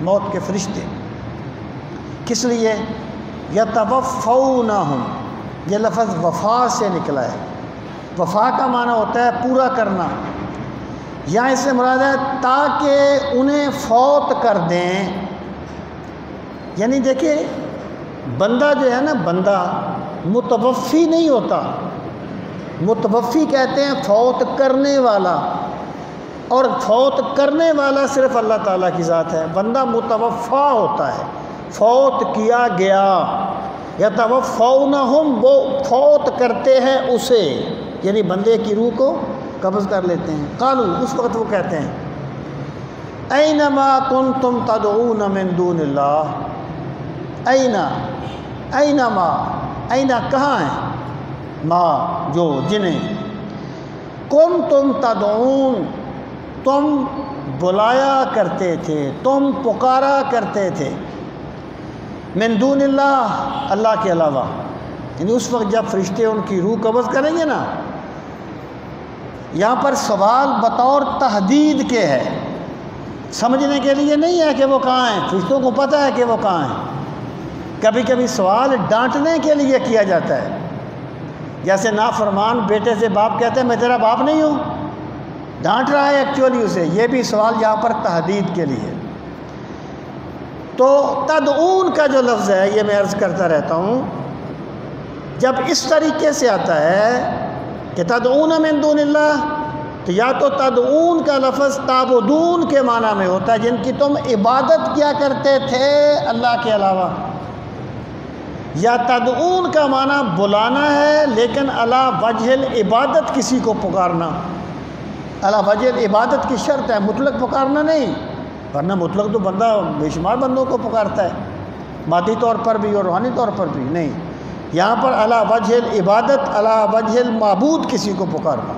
موت کے فرشتے. کس لیے؟ یتوفونہم، یہ لفظ وفا سے نکلا ہے. وفا کا معنی ہوتا ہے پورا کرنا. یہاں اس سے مراد ہے تاکہ انہیں فوت کر دیں. یعنی دیکھیں بندہ جو ہے نا، بندہ متوفی نہیں ہوتا. متوفی کہتے ہیں فوت کرنے والا، اور فوت کرنے والا صرف اللہ تعالیٰ کی ذات ہے. بندہ متوفا ہوتا ہے، فوت کیا گیا. یتوفونہم، وہ فوت کرتے ہیں اسے، یعنی بندے کی روح کو قبض کر لیتے ہیں. قالوا، اس وقت وہ کہتے ہیں اینما کنتم تدعون من دون اللہ. اینما، اینا کہاں ہیں، ما جو جنہیں، کنتم تدعون تم بلایا کرتے تھے، تم پکارا کرتے تھے، من دون اللہ، اللہ کے علاوہ. یعنی اس وقت جب فرشتے ان کی روح قبض کریں گے نا، یہاں پر سوال بطور تحدید کے ہے، سمجھنے کے لیے نہیں ہے کہ وہ کہاں ہیں. فرشتوں کو پتہ ہے کہ وہ کہاں ہیں. کبھی کبھی سوال ڈانٹنے کے لیے کیا جاتا ہے، جیسے نافرمان بیٹے سے باپ کہتے ہیں میں تیرا باپ نہیں ہوں، ڈانٹ رہا ہے ایکچولی اسے. یہ بھی سوال یہاں پر تحدید کے لیے. تو تدعون کا جو لفظ ہے، یہ میں عرض کرتا رہتا ہوں، جب اس طریقے سے آتا ہے کہ تدعون من دون اللہ، تو یا تو تدعون کا لفظ تعبدون کے معنی میں ہوتا ہے، جن کی تم عبادت کیا کرتے تھے اللہ کے علاوہ، یا تدعون کا معنی بلانا ہے لیکن علی وجہ العبادت کسی کو پکارنا. علی وجہ العبادت کی شرط ہے، مطلق پکارنا نہیں، ورنہ مطلق تو بندہ بے شمار بندوں کو پکارتا ہے، مادی طور پر بھی اور روحانی طور پر بھی. نہیں، یہاں پر علی وجہ العبادت، علی وجہ المعبود کسی کو پکارنا.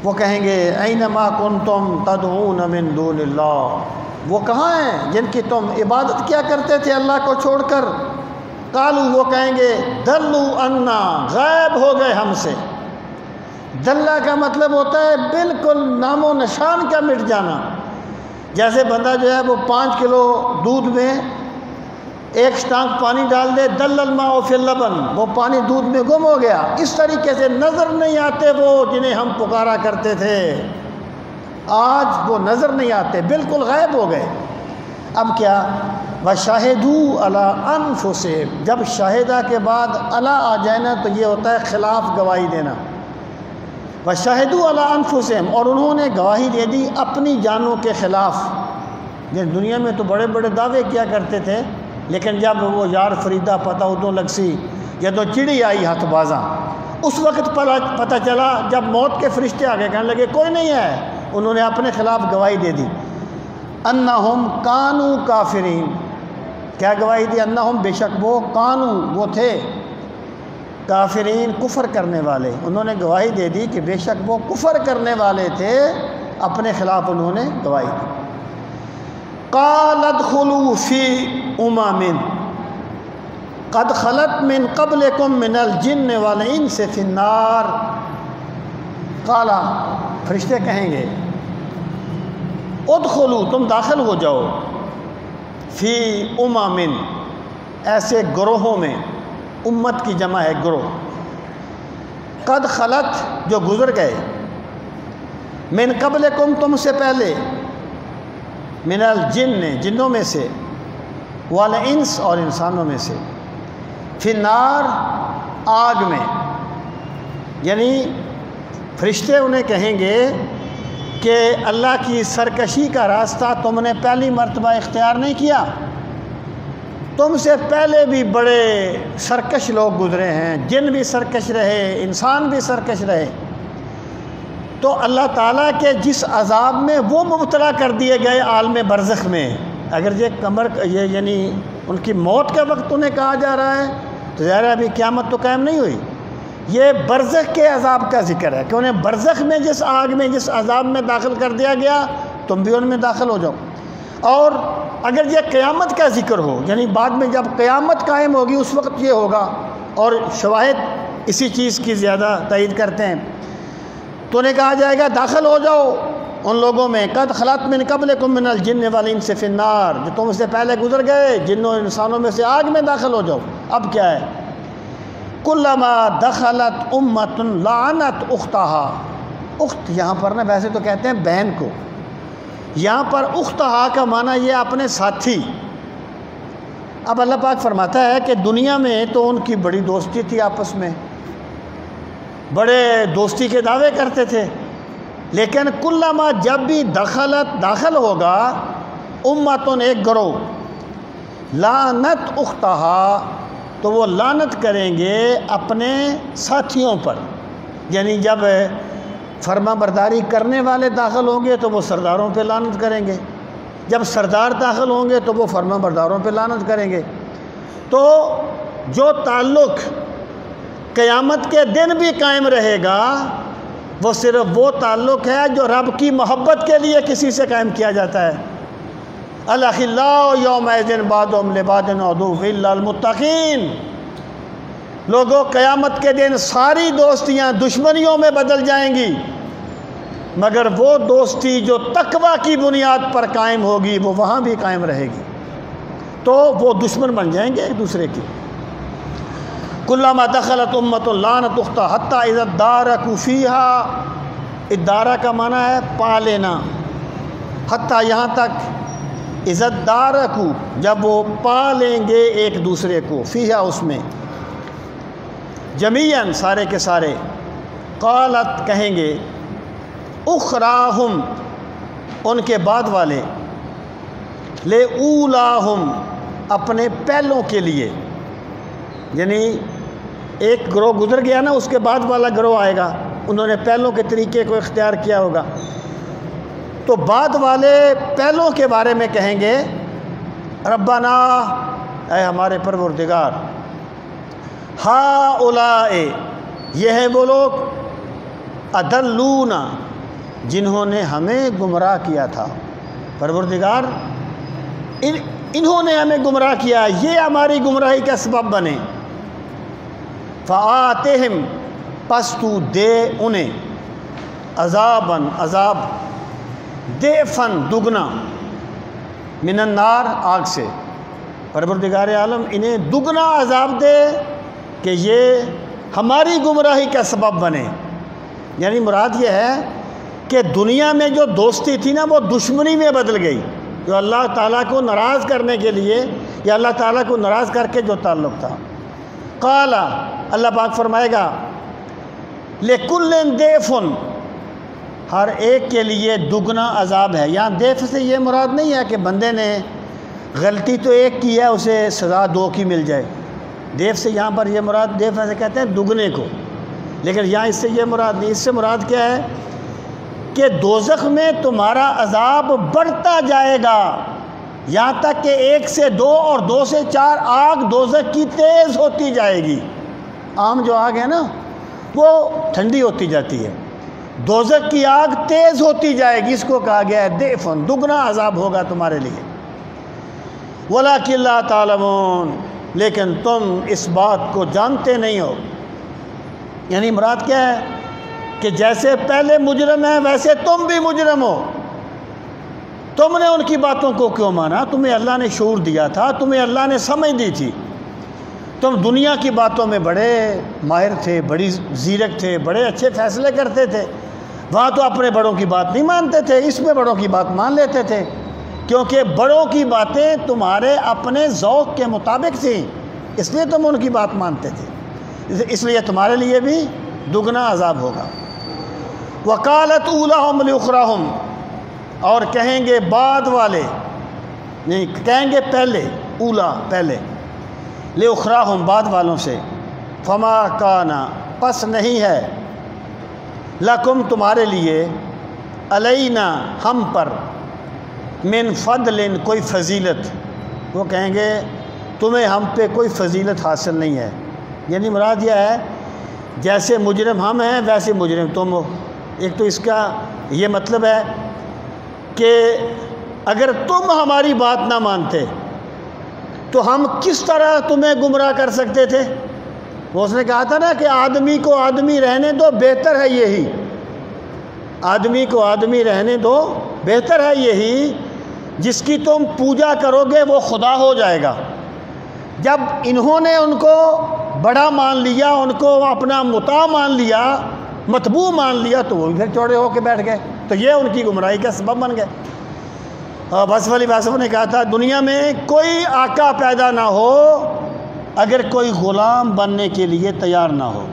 وہ کہیں گے اینما کنتم تدعون من دون اللہ، وہ کہاں ہیں جن کی تم عبادت کیا کرتے تھے اللہ کو چھوڑ کر. قالوا، وہ کہیں گے دلوا عنا، غائب ہو گئے ہم سے. دلہ کا مطلب ہوتا ہے بالکل نام و نشان کا مٹ جانا. جیسے بندہ جو ہے وہ 5 کلو دودھ میں 1 سٹانک پانی ڈال دے، دل الماء فی اللبن، وہ پانی دودھ میں گم ہو گیا. اس طریقے سے نظر نہیں آتے وہ جنہیں ہم پکارا کرتے تھے، آج وہ نظر نہیں آتے، بالکل غائب ہو گئے. اب کیا؟ وَشَاهِدُوا عَلَىٰ أَنفُسِهِمْ، جب شاہدہ کے بعد علی آ جائے نا تو یہ ہوتا ہے خلاف گواہی دینا. وَشَاهِدُوا عَلَىٰ أَنفُسِهِمْ، اور انہوں نے گواہی دے دی اپنی جانوں کے خلاف. یہ دنیا میں تو بڑے بڑے دعوے کیا کرتے تھے، لیکن جب وہ یار فریدہ پتہ ادوں لگسی، یہ تو چڑی آئی ہاتھ بازاں، اس وقت پتہ چلا جب موت کے فرشتے آگے کہنے لگے کوئی نہیں ہے، انہوں نے اپنے خلاف گواہی دے دی. انہم کانوا کافرین، کیا گواہی دی؟ انہم، بے شک وہ، کانوا، وہ تھے، کافرین، کفر کرنے والے. انہوں نے گواہی دے دی کہ بے شک وہ کفر کرنے والے تھے، اپنے خلاف انہوں نے گواہی دی. قال ادخلوا فی امم قد خلت من قبلکم من الجن والانس فی النار. قال، فرشتے کہیں گے ادخلوا، تم داخل ہو جاؤ، فی امم، ایسے گروہوں میں، امت کی جمع ہے گروہ، قد خلت، جو گزر گئے، من قبلکم، تم سے پہلے، من الجن، جنوں میں سے، والانس، اور انسانوں میں سے، فی النار، آگ میں. یعنی فرشتے انہیں کہیں گے کہ اللہ کی سرکشی کا راستہ تم نے پہلی مرتبہ اختیار نہیں کیا، تم سے پہلے بھی بڑے سرکش لوگ گزرے ہیں، جن بھی سرکش رہے، انسان بھی سرکش رہے. تو اللہ تعالیٰ کے جس عذاب میں وہ مبتلا کر دیے گئے عالم برزخ میں، اگر یہ یعنی ان کی موت کے وقت انہیں کہا جا رہا ہے تو ظاہر ہے ابھی قیامت تو قائم نہیں ہوئی. یہ برزخ کے عذاب کا ذکر ہے کہ انہیں برزخ میں جس آگ میں، جس عذاب میں داخل کر دیا گیا، تم بھی ان میں داخل ہو جاؤ. اور اگر یہ قیامت کا ذکر ہو، یعنی بعد میں جب قیامت قائم ہوگی اس وقت یہ ہوگا، اور شواہد اسی چیز کی زیادہ تائید کرتے ہیں، تو انہیں کہا جائے گا داخل ہو جاؤ ان لوگوں میں قد خلت من قبلکم من الجن والانس فی النار، جو تم سے پہلے گزر گئے جنوں انسانوں میں سے آگ میں داخل ہو جاؤ۔ اب کیا ہے؟ کلما دخلت امۃ لعنت اختہا، اخت یہاں پر نا ویسے تو کہتے ہیں بہن کو، یہاں پر اختہا کا معنی یہ اپنے ساتھی۔ اب اللہ پاک فرماتا ہے کہ دنیا میں تو ان کی بڑی دوستی تھی، آپس میں بڑے دوستی کے دعوے کرتے تھے، لیکن کلما جب بھی داخل ہوگا امتن ایک گروہ، لعنت اختہا تو وہ لعنت کریں گے اپنے ساتھیوں پر، یعنی جب فرما برداری کرنے والے داخل ہوں گے تو وہ سرداروں پہ لعنت کریں گے، جب سردار داخل ہوں گے تو وہ فرما برداروں پہ لعنت کریں گے۔ تو جو تعلق قیامت کے دن بھی قائم رہے گا وہ صرف وہ تعلق ہے جو رب کی محبت کے لیے کسی سے قائم کیا جاتا ہے۔ الاخلاء یومئذ بعضهم لبعض عدو الا المتقین، لوگوں قیامت کے دن ساری دوستیاں دشمنیوں میں بدل جائیں گی، مگر وہ دوستی جو تقوی کی بنیاد پر قائم ہوگی وہ وہاں بھی قائم رہے گی، تو وہ دشمن بن جائیں گے ایک دوسرے کی۔ کلما دخلت امۃ لعنت اختہا حتی اذا ادارکوا فیہا، ادارہ کا معنی ہے پا لینا، حتی یہاں تک اذا ادارکوا جب وہ پا لیں گے ایک دوسرے کو، فیہا اس میں، جمیعاً سارے کے سارے، قالت کہیں گے اخراہم ان کے بعد والے، لے اولاہم اپنے پہلوں کے لیے، یعنی ایک گروہ گزر گیا نا، اس کے بعد والا گروہ آئے گا، انہوں نے پہلوں کے طریقے کو اختیار کیا ہوگا، تو بعد والے پہلوں کے بارے میں کہیں گے ربنا اے ہمارے پروردگار، ہؤلاء یہ ہیں وہ لوگ اضلونا جنہوں نے ہمیں گمراہ کیا تھا، پروردگار انہوں نے ہمیں گمراہ کیا، یہ ہماری گمراہی کا سبب بنے، فآتہم پس تو دے انہیں، عذاباً عذاب، ضعفاً دگنا، من النار آگ سے، پروردگار عالم انہیں دگنا عذاب دے کہ یہ ہماری گمراہی کا سبب بنے۔ یعنی مراد یہ ہے کہ دنیا میں جو دوستی تھی نا وہ دشمنی میں بدل گئی، جو اللہ تعالیٰ کو ناراض کرنے کے لیے یا اللہ تعالیٰ کو ناراض کر کے جو تعلق تھا۔ قال اللہ پاک فرمائے گا لِكُلٍّ ضِعْفٌ ہر ایک کے لیے دگنا عذاب ہے۔ یہاں ضعف سے یہ مراد نہیں ہے کہ بندے نے غلطی تو ایک کی ہے اسے سزا دو کی مل جائے، ضعف سے یہاں پر یہ مراد، ضعف ایسے کہتے ہیں دگنے کو، لیکن یہاں اس سے یہ مراد نہیں، اس سے مراد کیا ہے کہ دوزخ میں تمہارا عذاب بڑھتا جائے گا یہاں تک کہ 1 سے 2 اور 2 سے 4 آگ دوزخ کی تیز ہوتی جائے گی۔ عام جو آگ ہے نا وہ ٹھنڈی ہوتی جاتی ہے، دوزخ کی آگ تیز ہوتی جائے گی، اس کو کہا گیا ہے ضعفٌ، دگنا عذاب ہوگا تمہارے لیے۔ وَلَٰكِن لَّا تَعْلَمُونَ لیکن تم اس بات کو جانتے نہیں ہو۔ یعنی مراد کیا ہے کہ جیسے پہلے مجرم ہیں ویسے تم بھی مجرم ہو، تم نے ان کی باتوں کو کیوں مانا؟ تمہیں اللہ نے شعور دیا تھا، تمہیں اللہ نے سمجھ دی تھی، تم دنیا کی باتوں میں بڑے ماہر تھے، بڑی زیرک تھے، بڑے اچھے فیصلے کرتے تھے، وہاں تو اپنے بڑوں کی بات نہیں مانتے تھے، اس میں بڑوں کی بات مان لیتے تھے، کیونکہ بڑوں کی باتیں تمہارے اپنے ذوق کے مطابق تھیں، اس لیے تم ان کی بات مانتے تھے، اس لیے تمہارے لیے بھی دگنا عذاب ہوگا۔ وقالت اولاہم لاخراہم اور کہیں گے بعد والے، نہیں کہیں گے پہلے، اولا پہلے، لاخراہم بعد والوں سے، فما کانا پس نہیں ہے، لکم تمہارے لیے، علینا ہم پر، من فضل کوئی فضیلت، وہ کہیں گے تمہیں ہم پہ کوئی فضیلت حاصل نہیں ہے۔ یعنی مراد یہ ہے جیسے مجرم ہم ہیں ویسے مجرم تم ہو۔ ایک تو اس کا یہ مطلب ہے کہ اگر تم ہماری بات نہ مانتے تو ہم کس طرح تمہیں گمراہ کر سکتے تھے؟ وہ اس نے کہا تھا نا کہ آدمی کو آدمی رہنے دو، بہتر ہے یہی، آدمی کو آدمی رہنے دو، بہتر ہے یہی جس کی تم پوجا کرو گے وہ خدا ہو جائے گا۔ جب انہوں نے ان کو بڑا مان لیا، ان کو اپنا مطاع مان لیا، متبوع مان لیا، تو وہ بھی پھر چوڑے ہو کے بیٹھ گئے، تو یہ ان کی گمراہی کا سبب بن گئے۔ اور بس والی باسف نے کہا تھا دنیا میں کوئی آقا پیدا نہ ہو اگر کوئی غلام بننے کے لیے تیار نہ ہو۔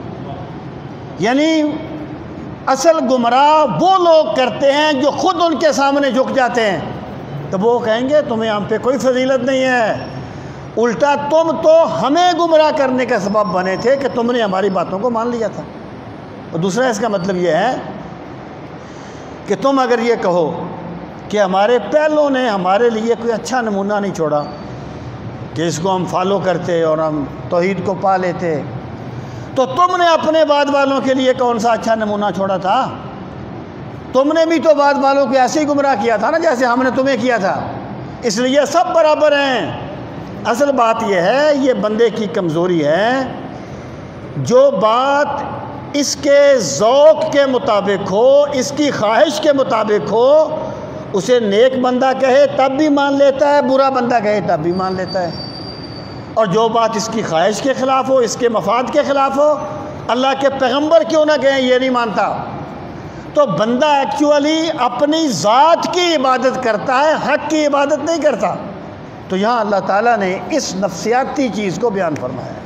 یعنی اصل گمراہ وہ لوگ کرتے ہیں جو خود ان کے سامنے جھک جاتے ہیں، تو وہ کہیں گے تمہیں ہم پہ کوئی فضیلت نہیں ہے، الٹا تم تو ہمیں گمراہ کرنے کا سبب بنے تھے کہ تم نے ہماری باتوں کو مان لیا تھا۔ اور دوسرا اس کا مطلب یہ ہے کہ تم اگر یہ کہو کہ ہمارے پہلوں نے ہمارے لیے کوئی اچھا نمونہ نہیں چھوڑا کہ اس کو ہم فالو کرتے اور ہم توحید کو پا لیتے، تو تم نے اپنے بعد والوں کے لیے کون سا اچھا نمونہ چھوڑا تھا؟ تم نے بھی تو بعد والوں کو ایسے ہی گمراہ کیا تھا نا جیسے ہم نے تمہیں کیا تھا، اس لیے سب برابر ہیں۔ اصل بات یہ ہے، یہ بندے کی کمزوری ہے، جو بات اس کے ذوق کے مطابق ہو، اس کی خواہش کے مطابق ہو، اسے نیک بندہ کہے تب بھی مان لیتا ہے، برا بندہ کہے تب بھی مان لیتا ہے۔ اور جو بات اس کی خواہش کے خلاف ہو، اس کے مفاد کے خلاف ہو، اللہ کے پیغمبر کیوں نہ کہیں یہ نہیں مانتا۔ تو بندہ ایکچولی اپنی ذات کی عبادت کرتا ہے، حق کی عبادت نہیں کرتا۔ تو یہاں اللہ تعالیٰ نے اس نفسیاتی چیز کو بیان فرمایا ہے۔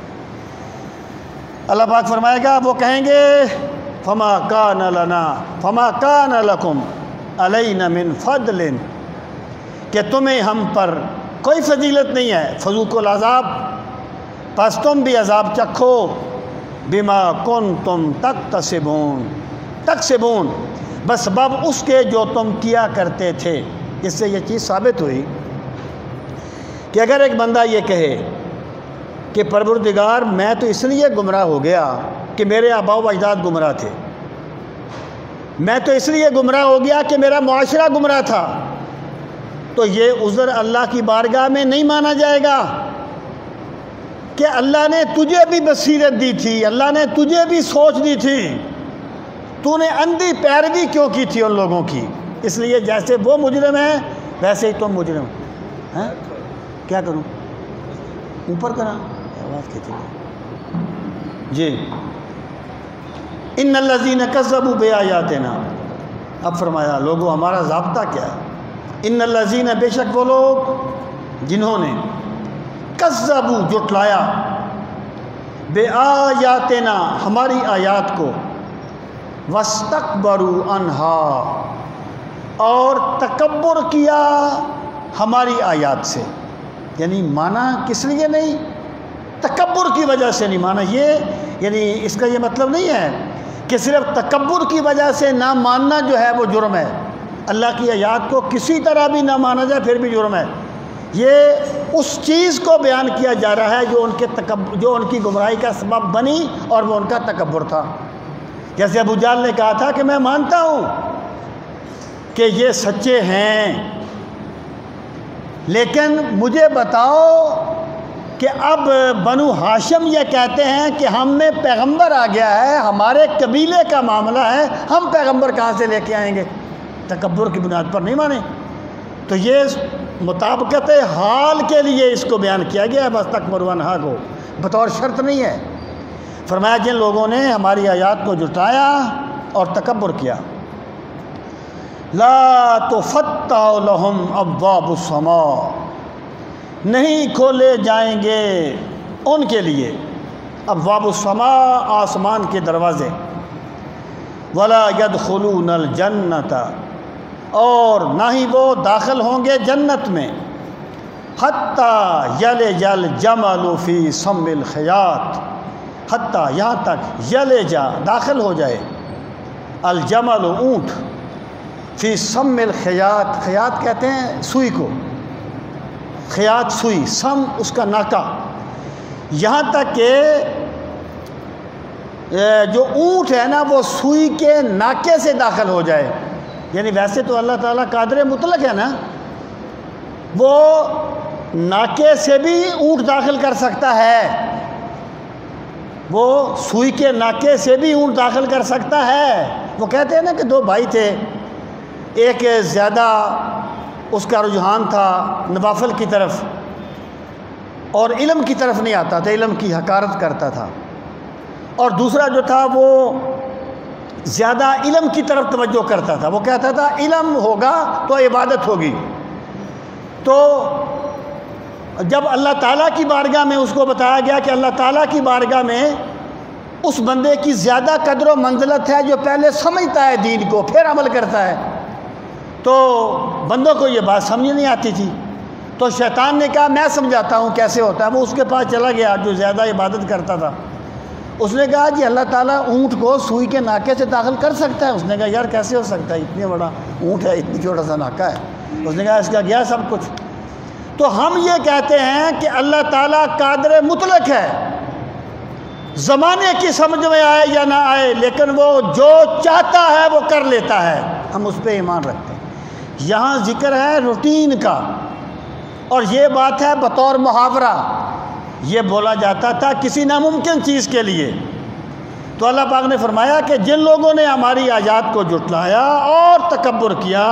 اللہ پاک فرمائے گا، وہ کہیں گے فما کان لنا فما کان لکم علینا من فضل، کہ تمہیں ہم پر کوئی فضیلت نہیں ہے، فذوقوا العذاب، پس تم بھی عذاب چکھو، بما کنتم تکسبون، بسبب اس کے جو تم کیا کرتے تھے۔ اس سے یہ چیز ثابت ہوئی کہ اگر ایک بندہ یہ کہے کہ پروردگار میں تو اس لیے گمراہ ہو گیا کہ میرے آباء و اجداد گمراہ تھے، میں تو اس لیے گمراہ ہو گیا کہ میرا معاشرہ گمراہ تھا، تو یہ عذر اللہ کی بارگاہ میں نہیں مانا جائے گا کہ اللہ نے تجھے بھی بصیرت دی تھی، اللہ نے تجھے بھی سوچ دی تھی، تو نے اندھی پیروی کیوں کی تھی ان لوگوں کی، اس لیے جیسے وہ مجرم ہیں ویسے ہی تم مجرم ہیں۔ کیا کروں؟ اوپر کرا آواز کھینچ جی۔ ان الذین کذبوا بآیاتنا، اب فرمایا لوگوں ہمارا ضابطہ کیا ہے؟ ان الذین، بے شک وہ لوگ جنہوں نے کذبوا جھٹلایا، بآیاتنا ہماری آیات کو، واستکبروا عنہا اور تکبر کیا ہماری آیات سے، یعنی مانا کس لیے نہیں؟ تکبر کی وجہ سے نہیں مانا۔ یہ یعنی اس کا یہ مطلب نہیں ہے کہ صرف تکبر کی وجہ سے نہ ماننا جو ہے وہ جرم ہے، اللہ کی آیات کو کسی طرح بھی نہ مانا جائے پھر بھی جرم ہے۔ یہ اس چیز کو بیان کیا جا رہا ہے جو ان کی گمراہی کا سبب بنی، اور وہ ان کا تکبر تھا۔ جیسے ابو جہل نے کہا تھا کہ میں مانتا ہوں کہ یہ سچے ہیں، لیکن مجھے بتاؤ کہ اب بنو ہاشم یہ کہتے ہیں کہ ہم میں پیغمبر آ گیا ہے، ہمارے قبیلے کا معاملہ ہے، ہم پیغمبر کہاں سے لے کے آئیں گے؟ تکبر کی بنیاد پر نہیں مانے۔ تو یہ مطابقت حال کے لیے اس کو بیان کیا گیا ہے، بس تکبروا عنہا کو بطور شرط نہیں ہے۔ فرمایا جن لوگوں نے ہماری آیات کو جھٹلایا اور تکبر کیا، لا تفتح لہم ابواب السماء، نہیں کھولے جائیں گے ان کے لیے ابواب السماء، آسمان کے دروازے، ولا يدخلون الجنت، اور نہ ہی وہ داخل ہوں گے جنت میں، حتی یلج الجمل فی سم الخیاط، حتی یہاں تک یلج داخل ہو جائے، الجمل اونٹ، فی سم الخیاط، خیاط کہتے ہیں سوئی کو، خیاط سوئی، سم اس کا ناکا، یہاں تک کہ جو اونٹ ہے نا وہ سوئی کے ناکے سے داخل ہو جائے۔ یعنی ویسے تو اللہ تعالیٰ قادر مطلق ہے نا، وہ ناکے سے بھی اونٹ داخل کر سکتا ہے، وہ سوئی کے ناکے سے بھی اونٹ داخل کر سکتا ہے، وہ کہتے ہیں نا کہ دو بھائی تھے، ایک زیادہ اس کا رجحان تھا نوافل کی طرف اور علم کی طرف نہیں آتا تھا، علم کی حقارت کرتا تھا، اور دوسرا جو تھا وہ زیادہ علم کی طرف توجہ کرتا تھا، وہ کہتا تھا علم ہوگا تو عبادت ہوگی۔ تو جب اللہ تعالیٰ کی بارگاہ میں اس کو بتایا گیا کہ اللہ تعالیٰ کی بارگاہ میں اس بندے کی زیادہ قدر و منزلت ہے جو پہلے سمجھتا ہے دین کو پھر عمل کرتا ہے، تو بندوں کو یہ بات سمجھ نہیں آتی تھی، تو شیطان نے کہا میں سمجھاتا ہوں کیسے ہوتا ہے۔ وہ اس کے پاس چلا گیا جو زیادہ عبادت کرتا تھا، اس نے کہا جی اللہ تعالیٰ اونٹ کو سوئی کے ناکے سے داخل کر سکتا ہے؟ اس نے کہا یار کیسے ہو سکتا ہے، اتنی بڑا اونٹ ہے، اتنی چھوٹا سا ناکا ہے۔ اس نے کہا اس کا گیا سب کچھ۔ تو ہم یہ کہتے ہیں کہ اللہ تعالیٰ قادر مطلق ہے، زمانے کی سمجھ میں آئے یا نہ آئے، لیکن وہ جو چاہتا ہے وہ کر لیتا ہے، ہم اس پہ ایمان رکھتے ہیں۔ یہاں ذکر ہے روٹین کا، اور یہ بات ہے بطور محاورہ، یہ بولا جاتا تھا کسی ناممکن چیز کے لیے۔ تو اللہ پاک نے فرمایا کہ جن لوگوں نے ہماری آیات کو جھٹلایا اور تکبر کیا،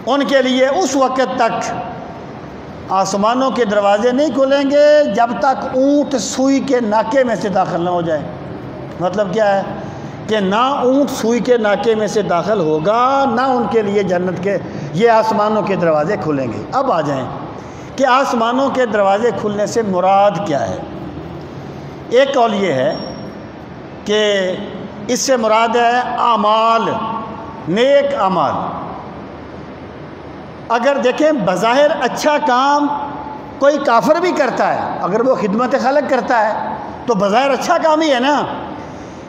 ان کے لیے اس وقت تک آسمانوں کے دروازے نہیں کھلیں گے جب تک اونٹ سوئی کے ناکے میں سے داخل نہ ہو جائے۔ مطلب کیا ہے کہ نہ اونٹ سوئی کے ناکے میں سے داخل ہوگا، نہ ان کے لیے جنت کے یہ آسمانوں کے دروازے کھلیں گے۔ اب آ جائیں کہ آسمانوں کے دروازے کھلنے سے مراد کیا ہے۔ ایک قول یہ ہے کہ اس سے مراد ہے اعمال، نیک اعمال۔ اگر دیکھیں بظاہر اچھا کام کوئی کافر بھی کرتا ہے، اگر وہ خدمت خلق کرتا ہے تو بظاہر اچھا کام ہی ہے نا،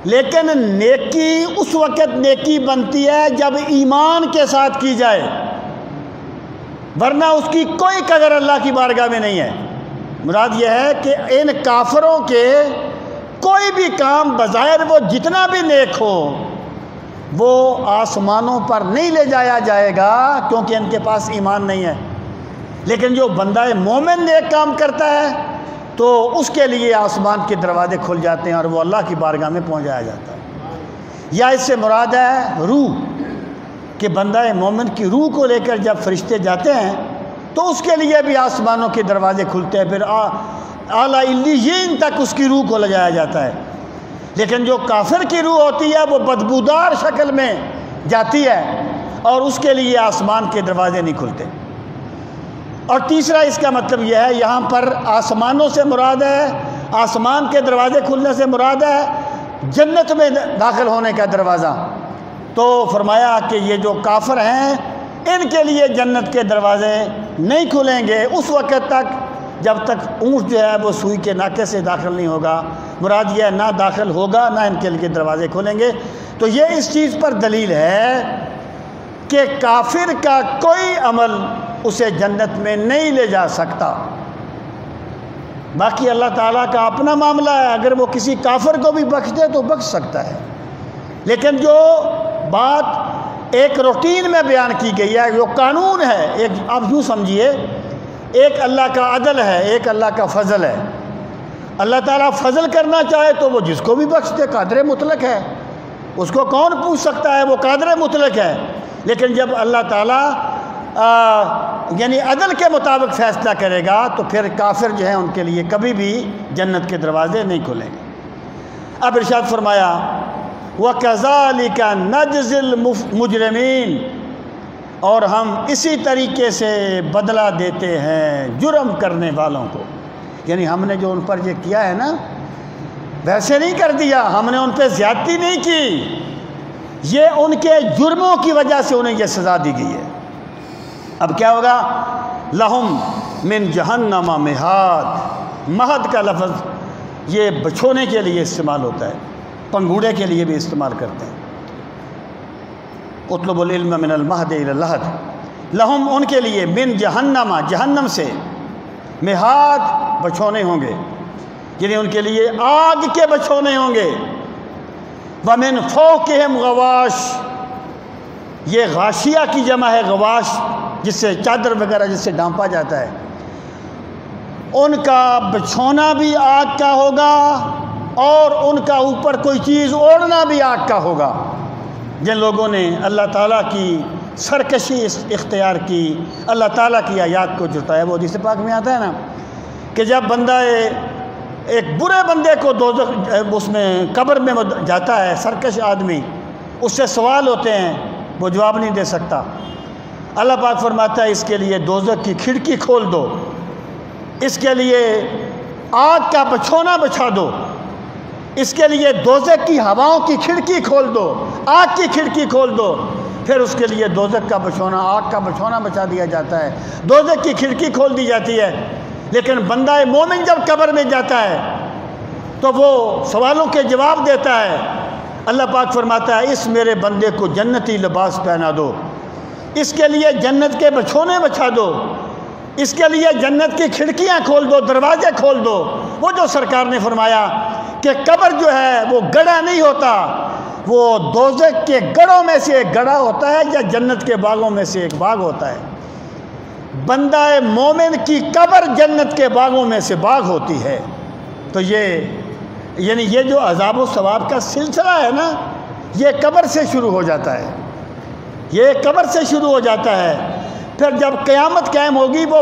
لیکن نیکی اس وقت نیکی بنتی ہے جب ایمان کے ساتھ کی جائے، ورنہ اس کی کوئی قدر اللہ کی بارگاہ میں نہیں ہے۔ مراد یہ ہے کہ ان کافروں کے کوئی بھی کام بظاہر وہ جتنا بھی نیک ہو وہ آسمانوں پر نہیں لے جایا جائے گا کیونکہ ان کے پاس ایمان نہیں ہے، لیکن جو بندہ مومن نیک کام کرتا ہے تو اس کے لیے آسمان کے دروازے کھل جاتے ہیں اور وہ اللہ کی بارگاہ میں پہنچایا جاتا ہے۔ یا اس سے مراد ہے روح، کہ بندہ مومن کی روح کو لے کر جب فرشتے جاتے ہیں تو اس کے لیے بھی آسمانوں کے دروازے کھلتے ہیں، پھر اعلیٰ علیین تک اس کی روح کو لے جایا جاتا ہے۔ لیکن جو کافر کی روح ہوتی ہے وہ بدبودار شکل میں جاتی ہے اور اس کے لیے آسمان کے دروازے نہیں کھلتے۔ اور تیسرا اس کا مطلب یہ ہے، یہاں پر آسمانوں سے مراد ہے، آسمان کے دروازے کھلنے سے مراد ہے جنت میں داخل ہونے کا دروازہ۔ تو فرمایا کہ یہ جو کافر ہیں ان کے لیے جنت کے دروازے نہیں کھلیں گے اس وقت تک جب تک اونٹ جو ہے وہ سوئی کے ناکے سے داخل نہیں ہوگا۔ مراد یہ ہے نہ داخل ہوگا نہ ان کے لیے دروازے کھلیں گے۔ تو یہ اس چیز پر دلیل ہے کہ کافر کا کوئی عمل اسے جنت میں نہیں لے جا سکتا۔ باقی اللہ تعالیٰ کا اپنا معاملہ ہے، اگر وہ کسی کافر کو بھی بخش دے تو بخش سکتا ہے، لیکن جو بات ایک روٹین میں بیان کی گئی ہے، جو قانون ہے، ایک آپ یوں سمجھیے ایک اللہ کا عدل ہے، ایک اللہ کا فضل ہے۔ اللہ تعالیٰ فضل کرنا چاہے تو وہ جس کو بھی بخش دے، قادر مطلق ہے، اس کو کون پوچھ سکتا ہے، وہ قادر مطلق ہے۔ لیکن جب اللہ تعالیٰ یعنی عدل کے مطابق فیصلہ کرے گا تو پھر کافر جو ہیں ان کے لیے کبھی بھی جنت کے دروازے نہیں کھلیں گے۔ اب ارشاد فرمایا وَكَذَلِكَ نَجْزِي الْمُجْرِمِينَ، اور ہم اسی طریقے سے بدلہ دیتے ہیں جرم کرنے والوں کو۔ یعنی ہم نے جو ان پر یہ کیا ہے نا ویسے نہیں کر دیا، ہم نے ان پہ زیادتی نہیں کی، یہ ان کے جرموں کی وجہ سے انہیں یہ سزا دی گئی ہے۔ اب کیا ہوگا؟ لہم من جہنم مہاد، مہد کا لفظ یہ بچھونے کے لیے استعمال ہوتا ہے، پنگوڑے کے لیے بھی استعمال کرتے ہیں۔ اطلب العلم من المہد الی اللحد، لہم ان کے لیے من جہنم، جہنم سے، مہاد بچھونے ہوں گے، یعنی ان کے لیے آگ کے بچھونے ہوں گے۔ ومن فوقہم غواش، یہ غاشیہ کی جمع ہے غواش، جس سے چادر وغیرہ جس سے ڈھانپا جاتا ہے، ان کا بچھونا بھی آگ کا ہوگا اور ان کا اوپر کوئی چیز اوڑھنا بھی آگ کا ہوگا۔ جن لوگوں نے اللہ تعالیٰ کی سرکشی اختیار کی، اللہ تعالیٰ کی آیات کو جھٹلایا۔ وہ حدیث پاک میں آتا ہے نا کہ جب بندہ ایک برے بندے کو دوزخ اس میں قبر میں جاتا ہے، سرکش آدمی، اس سے سوال ہوتے ہیں، وہ جواب نہیں دے سکتا۔ اللہ پاک فرماتا ہے اس کے لیے دوزخ کی کھڑکی کھول دو، اس کے لیے آگ کا بچھونا بچھا دو، اس کے لیے دوزخ کی ہواؤں کی کھڑکی کھول دو، آگ کی کھڑکی کھول دو، پھر اس کے لیے دوزخ کا بچھونا، آگ کا بچھونا بچا دیا جاتا ہے، دوزخ کی کھڑکی کھول دی جاتی ہے۔ لیکن بندہ مومن جب قبر میں جاتا ہے تو وہ سوالوں کے جواب دیتا ہے۔ اللہ پاک فرماتا ہے اس میرے بندے کو جنتی لباس پہنا دو، اس کے لیے جنت کے بچھونے بچھا دو، اس کے لیے جنت کی کھڑکیاں کھول دو، دروازے کھول دو۔ وہ جو سرکار نے فرمایا کہ قبر جو ہے وہ گڑھا نہیں ہوتا، وہ دوزخ کے گڑھوں میں سے ایک گڑھا ہوتا ہے یا جنت کے باغوں میں سے ایک باغ ہوتا ہے۔ بندہ مومن کی قبر جنت کے باغوں میں سے باغ ہوتی ہے۔ تو یہ جو عذاب و ثواب کا سلسلہ ہے نا، یہ قبر سے شروع ہو جاتا ہے، یہ قبر سے شروع ہو جاتا ہے۔ پھر جب قیامت قائم ہوگی وہ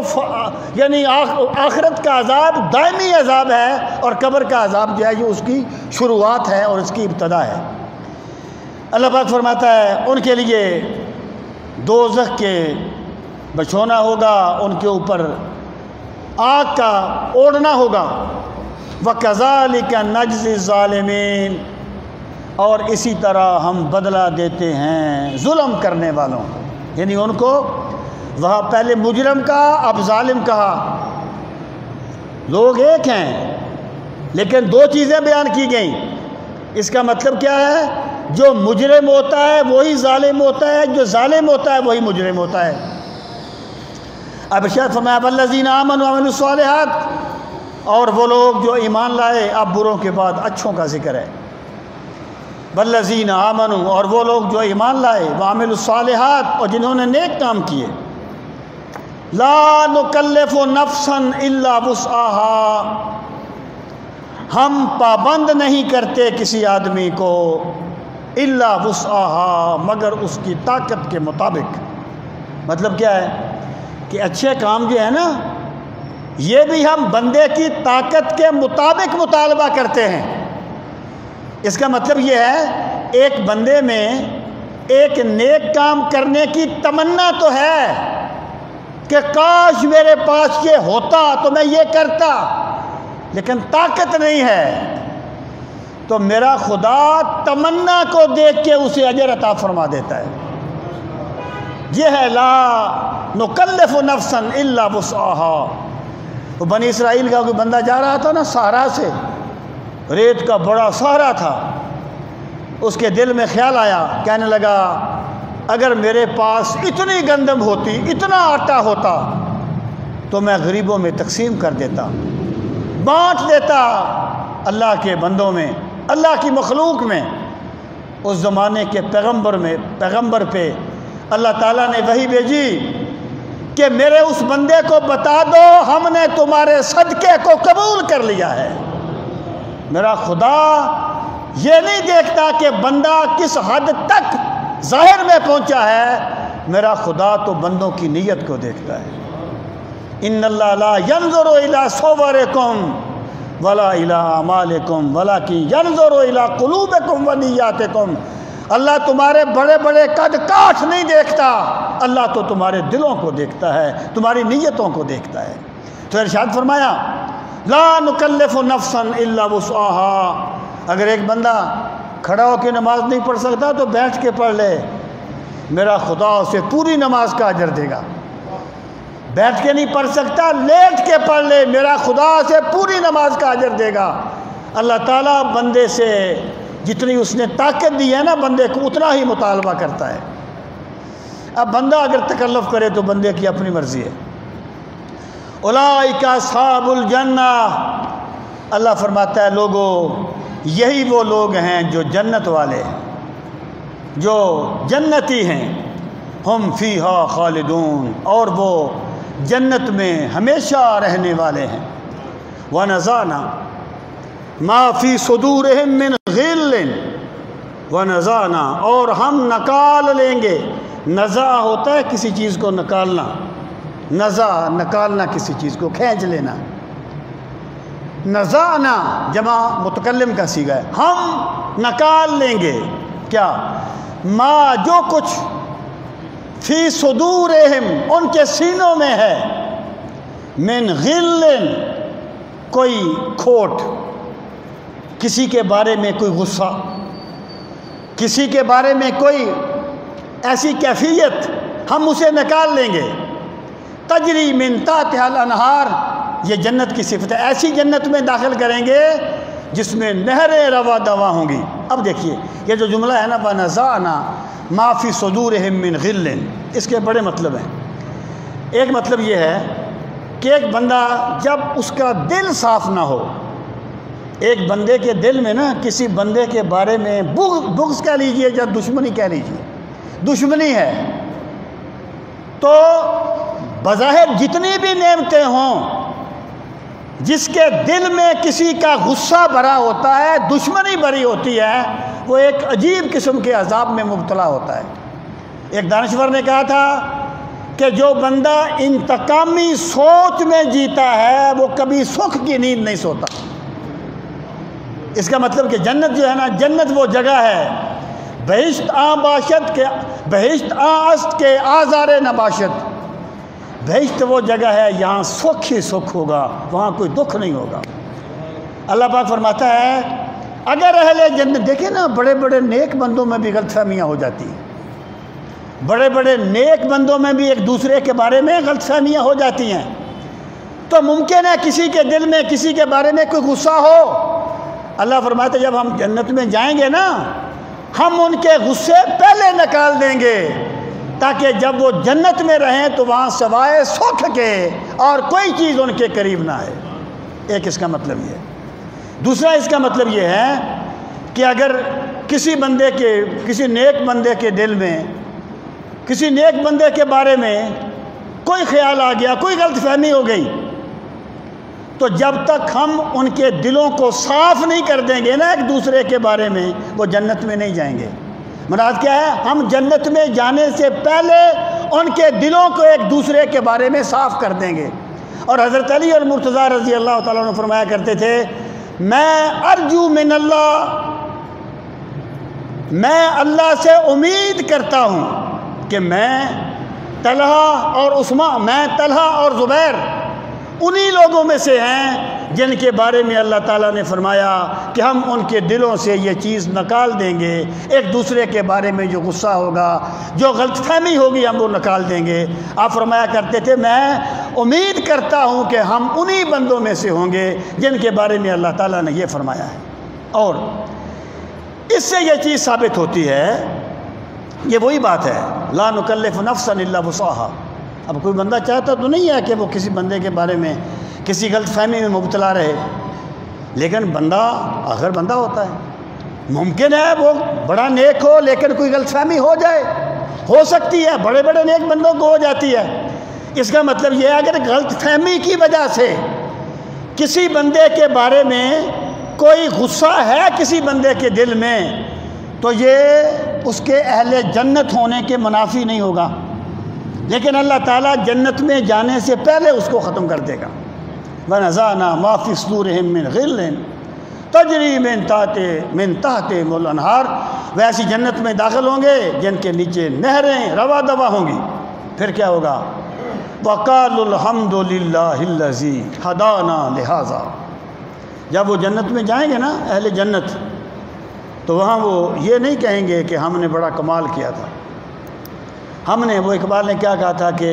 آخرت کا عذاب دائمی عذاب ہے، اور قبر کا عذاب جو ہے یہ اس کی شروعات ہے اور اس کی ابتدا ہے۔ اللہ پاک فرماتا ہے ان کے لیے دوزخ کے بچھونا ہوگا، ان کے اوپر آگ کا اوڑھنا ہوگا۔ وَكَذَلِكَ نَجْزِي الظَّالِمِينَ، اور اسی طرح ہم بدلہ دیتے ہیں ظلم کرنے والوں کو، یعنی ان کو وہاں پہلے مجرم کہا، اب ظالم کہا۔ لوگ ایک ہیں لیکن دو چیزیں بیان کی گئیں۔ اس کا مطلب کیا ہے؟ جو مجرم ہوتا ہے وہی ظالم ہوتا ہے، جو ظالم ہوتا ہے وہی مجرم ہوتا ہے۔ اب ارشاد فرمایا وَالَّذِينَ آمَنُوا وَعَمِلُوا الصَّالِحَاتِ، اور وہ لوگ جو ایمان لائے، اب بروں کے بعد اچھوں کا ذکر ہے۔ وَالَّذِينَ آمَنُوا، اور وہ لوگ جو ایمان لائے، وَعَمِلُوا الصَّالِحَاتِ، اور جنہوں نے نیک کام کیے۔ لَا نُكَلِّفُ نَفْسًا إِلَّا وُسْعَهَا، ہم پابند نہیں کرتے کسی آدمی کو الا وسعها، مگر اس کی طاقت کے مطابق۔ مطلب کیا ہے کہ اچھے کام جو ہے نا، یہ بھی ہم بندے کی طاقت کے مطابق مطالبہ کرتے ہیں۔ اس کا مطلب یہ ہے ایک بندے میں ایک نیک کام کرنے کی تمنا تو ہے کہ کاش میرے پاس یہ ہوتا تو میں یہ کرتا، لیکن طاقت نہیں ہے، تو میرا خدا تمنا کو دیکھ کے اسے اجر عطا فرما دیتا ہے۔ یہ ہے لا نکلف نفسا الا وسعها۔ وہ بنی اسرائیل کا کوئی بندہ جا رہا تھا نا صحرا سے، ریت کا بڑا صحرا تھا، اس کے دل میں خیال آیا، کہنے لگا اگر میرے پاس اتنی گندم ہوتی، اتنا آٹا ہوتا تو میں غریبوں میں تقسیم کر دیتا، بانٹ دیتا اللہ کے بندوں میں، اللہ کی مخلوق میں۔ اس زمانے کے پیغمبر پہ اللہ تعالیٰ نے وحی بھیجی کہ میرے اس بندے کو بتا دو ہم نے تمہارے صدقے کو قبول کر لیا ہے۔ میرا خدا یہ نہیں دیکھتا کہ بندہ کس حد تک ظاہر میں پہنچا ہے، میرا خدا تو بندوں کی نیت کو دیکھتا ہے۔ ان اللہ لا ينظر الى صورکم ولا الى اعمالکم ولکن ينظر الى قلوبکم ونیاتکم۔ اللہ تمہارے بڑے بڑے قد کاٹ نہیں دیکھتا، اللہ تو تمہارے دلوں کو دیکھتا ہے، تمہاری نیتوں کو دیکھتا ہے۔ تو ارشاد فرمایا لا نکلف نفسا الا وسعها، اگر ایک بندہ کھڑا ہو کے نماز نہیں پڑھ سکتا تو بیٹھ کے پڑھ لے، میرا خدا اسے پوری نماز کا اجر دے گا۔ بیٹھ کے نہیں پڑھ سکتا، لیٹ کے پڑھ لے، میرا خدا اسے پوری نماز کا اجر دے گا۔ اللہ تعالیٰ بندے سے جتنی اس نے طاقت دی ہے نا بندے کو، اتنا ہی مطالبہ کرتا ہے۔ اب بندہ اگر تکلف کرے تو بندے کی اپنی مرضی ہے۔ اولئک اصحاب الجنہ، اللہ فرماتا ہے لوگو یہی وہ لوگ ہیں جو جنت والے ہیں، جو جنتی ہیں۔ ہم فیہا خالدون، اور وہ جنت میں ہمیشہ رہنے والے ہیں۔ وَنَزَعْنَا مَا فِي صُدُورِهِم مِّن غِلٍّ، وَنَزَعْنَا اور ہم نکال لیں گے. نزع ہوتا ہے کسی چیز کو نکالنا، نزع نکالنا کسی چیز کو، کھینچ لینا. نزعنا جمع متکلم کا صیغہ ہے. ہم نکال لیں گے کیا؟ ما جو کچھ فی صدورہم ان کے سینوں میں ہے، من غل کوئی کھوٹ، کسی کے بارے میں کوئی غصہ، کسی کے بارے میں کوئی ایسی کیفیت، ہم اسے نکال لیں گے. تجری من تحتہا الانہار، یہ جنت کی صفت ہے. ایسی جنت میں داخل کریں گے جس میں نہریں روا دوا ہوں گی. اب دیکھیے یہ جو جملہ ہے نا وَنَزَعْنَا مَا فِي صُدُورِهِم مِّن غِلٍّ، اس کے بڑے مطلب ہیں. ایک مطلب یہ ہے کہ ایک بندہ جب اس کا دل صاف نہ ہو، ایک بندے کے دل میں نا کسی بندے کے بارے میں بغض کہہ لیجئے یا دشمنی کہہ لیجئے، دشمنی ہے، تو بظاہر جتنی بھی نعمتیں ہوں، جس کے دل میں کسی کا غصہ بھرا ہوتا ہے، دشمنی بھری ہوتی ہے، وہ ایک عجیب قسم کے عذاب میں مبتلا ہوتا ہے. ایک دانشور نے کہا تھا کہ جو بندہ انتقامی سوچ میں جیتا ہے وہ کبھی سکھ کی نیند نہیں سوتا. اس کا مطلب کہ جنت جو ہے نا، جنت وہ جگہ ہے، بہشت آں باشد کے بہشت آں است کے آزار نباشد. بہشت وہ جگہ ہے یہاں سکھ ہی سکھ ہوگا، وہاں کوئی دکھ نہیں ہوگا. اللہ پاک فرماتا ہے اگر اہل جنت، دیکھیں نا بڑے بڑے نیک بندوں میں بھی غلط فہمیاں ہو جاتی ہیں، بڑے بڑے نیک بندوں میں بھی ایک دوسرے کے بارے میں غلط فہمیاں ہو جاتی ہیں. تو ممکن ہے کسی کے دل میں کسی کے بارے میں کوئی غصہ ہو. اللہ فرماتا ہے جب ہم جنت میں جائیں گے نا، ہم ان کے غصے پہلے نکال دیں گے تاکہ جب وہ جنت میں رہیں تو وہاں سوائے سکھ کے اور کوئی چیز ان کے قریب نہ آئے. ایک اس کا مطلب یہ ہے. دوسرا اس کا مطلب یہ ہے کہ اگر کسی بندے کے کسی نیک بندے کے دل میں کسی نیک بندے کے بارے میں کوئی خیال آ گیا، کوئی غلط فہمی ہو گئی، تو جب تک ہم ان کے دلوں کو صاف نہیں کر دیں گے نا ایک دوسرے کے بارے میں، وہ جنت میں نہیں جائیں گے. مراد کیا ہے؟ ہم جنت میں جانے سے پہلے ان کے دلوں کو ایک دوسرے کے بارے میں صاف کر دیں گے. اور حضرت علی اور مرتضیٰ رضی اللہ تعالیٰ عنہ فرمایا کرتے تھے میں ارجو من اللہ، میں اللہ سے امید کرتا ہوں کہ میں طلحہ اور عثمان، میں طلحہ اور زبیر انہی لوگوں میں سے ہیں جن کے بارے میں اللہ تعالیٰ نے فرمایا کہ ہم ان کے دلوں سے یہ چیز نکال دیں گے، ایک دوسرے کے بارے میں جو غصہ ہوگا، جو غلط فہمی ہوگی، ہم وہ نکال دیں گے. آپ فرمایا کرتے تھے میں امید کرتا ہوں کہ ہم انہی بندوں میں سے ہوں گے جن کے بارے میں اللہ تعالیٰ نے یہ فرمایا ہے. اور اس سے یہ چیز ثابت ہوتی ہے، یہ وہی بات ہے لا نکلف نفسا الا وسعها. اب کوئی بندہ چاہتا تو نہیں ہے کہ وہ کسی بندے کے بارے میں کسی غلط فہمی میں مبتلا رہے، لیکن بندہ آخر بندہ ہوتا ہے. ممکن ہے وہ بڑا نیک ہو لیکن کوئی غلط فہمی ہو جائے، ہو سکتی ہے، بڑے بڑے نیک بندوں کو ہو جاتی ہے. اس کا مطلب یہ ہے اگر غلط فہمی کی وجہ سے کسی بندے کے بارے میں کوئی غصہ ہے کسی بندے کے دل میں، تو یہ اس کے اہل جنت ہونے کے منافی نہیں ہوگا، لیکن اللہ تعالیٰ جنت میں جانے سے پہلے اس کو ختم کر دے گا. وَنَزَعْنَا مَا فِي صُدُورِهِم مِّن غِلٍّ تَجْرِي مِن تَحْتِهِمُ الْأَنْهَارُ. ویسی جنت میں داخل ہوں گے جن کے نیچے نہریں روا دوا ہوں گی. پھر کیا ہوگا؟ وَقَالُوا الْحَمْدُ لِلَّهِ الَّذِي هَدَانَا لِهَذَا. جب وہ جنت میں جائیں گے نا اہل جنت، تو وہاں وہ یہ نہیں کہیں گے کہ ہم نے بڑا کمال کیا تھا، ہم نے، وہ اقبال نے کیا کہا تھا کہ